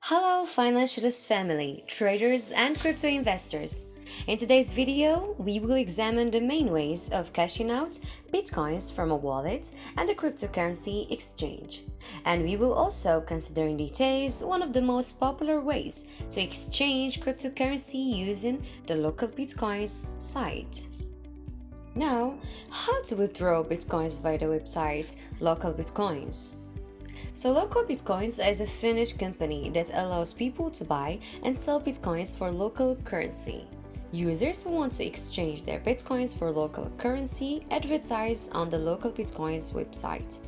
Hello, financialist family, traders, and crypto investors. In today's video, we will examine the main ways of cashing out bitcoins from a wallet and a cryptocurrency exchange. And we will also consider in details one of the most popular ways to exchange cryptocurrency using the Localbitcoins site. Now, how to withdraw bitcoins via the website Localbitcoins. So Localbitcoins is a Finnish company that allows people to buy and sell bitcoins for local currency. Users who want to exchange their bitcoins for local currency advertise on the Localbitcoins website,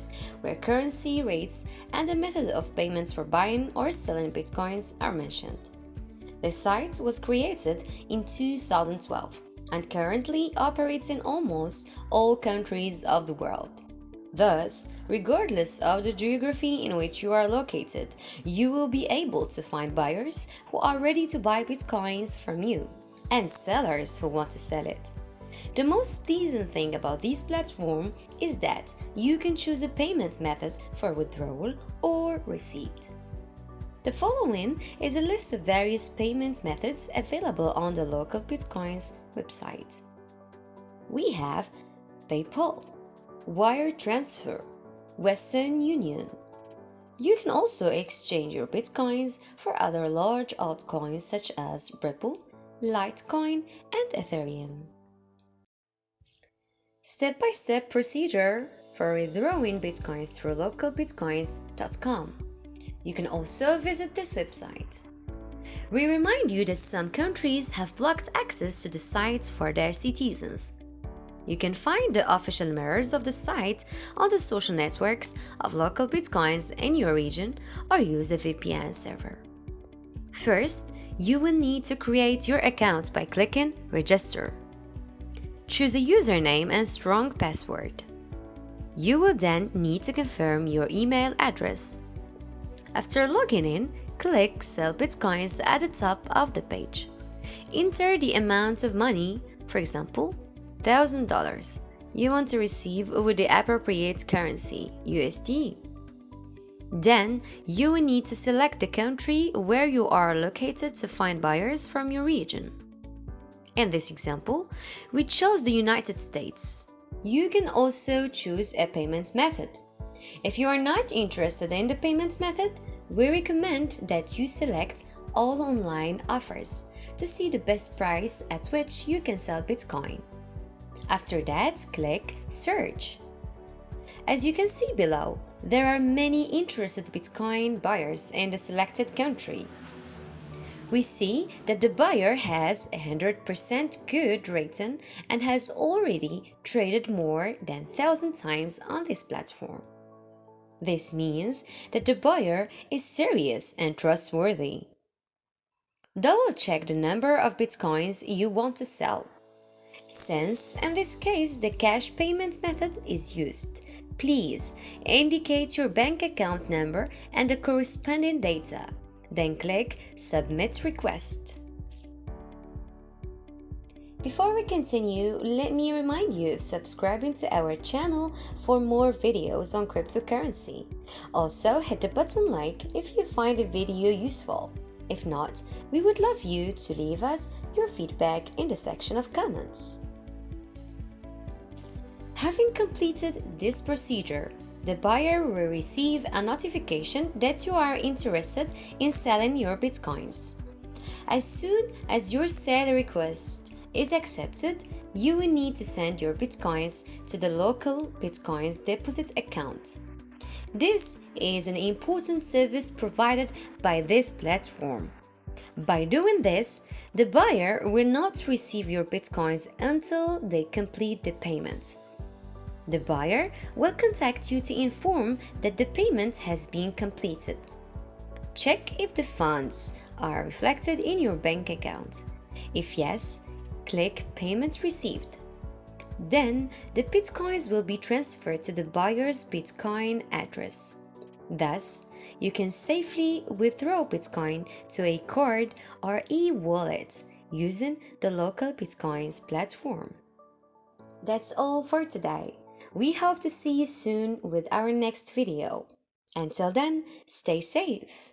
where currency rates and the method of payments for buying or selling bitcoins are mentioned. The site was created in 2012 and currently operates in almost all countries of the world. Thus, regardless of the geography in which you are located, you will be able to find buyers who are ready to buy bitcoins from you and sellers who want to sell it. The most pleasing thing about this platform is that you can choose a payment method for withdrawal or receipt. The following is a list of various payment methods available on the Localbitcoins website. We have PayPal, wire transfer, WesternUnion. You can also exchange your bitcoins for other large altcoins such as Ripple, Litecoin, and Ethereum. Step-by-step procedure for withdrawing bitcoins through localbitcoins.com. You can also visit this website. We remind you that some countries have blocked access to the sites for their citizens. You can find the official mirrors of the site on the social networks of Localbitcoins in your region or use a VPN server. First, you will need to create your account by clicking Register. Choose a username and strong password. You will then need to confirm your email address. After logging in, click Sell Bitcoins at the top of the page. Enter the amount of money, for example, $1,000 you want to receive with the appropriate currency, USD. Then, you will need to select the country where you are located to find buyers from your region. In this example, we chose the United States. You can also choose a payment method. If you are not interested in the payment method, we recommend that you select all online offers to see the best price at which you can sell Bitcoin. After that, click Search. As you can see below, there are many interested Bitcoin buyers in the selected country. We see that the buyer has 100% good rating and has already traded more than 1,000 times on this platform. This means that the buyer is serious and trustworthy. Double-check the number of Bitcoins you want to sell. Since, in this case, the cash payment method is used, please indicate your bank account number and the corresponding data. Then click Submit Request. Before we continue, let me remind you of subscribing to our channel for more videos on cryptocurrency. Also, hit the button like if you find the video useful. If not, we would love you to leave us your feedback in the section of comments. Having completed this procedure, the buyer will receive a notification that you are interested in selling your bitcoins. As soon as your sale request is accepted, you will need to send your bitcoins to the Localbitcoins deposit account. This is an important service provided by this platform. By doing this, the buyer will not receive your bitcoins until they complete the payment. The buyer will contact you to inform that the payment has been completed. Check if the funds are reflected in your bank account. If yes, click Payment Received. Then, the bitcoins will be transferred to the buyer's Bitcoin address. Thus, you can safely withdraw Bitcoin to a card or e-wallet using the Localbitcoins platform. That's all for today. We hope to see you soon with our next video. Until then, stay safe.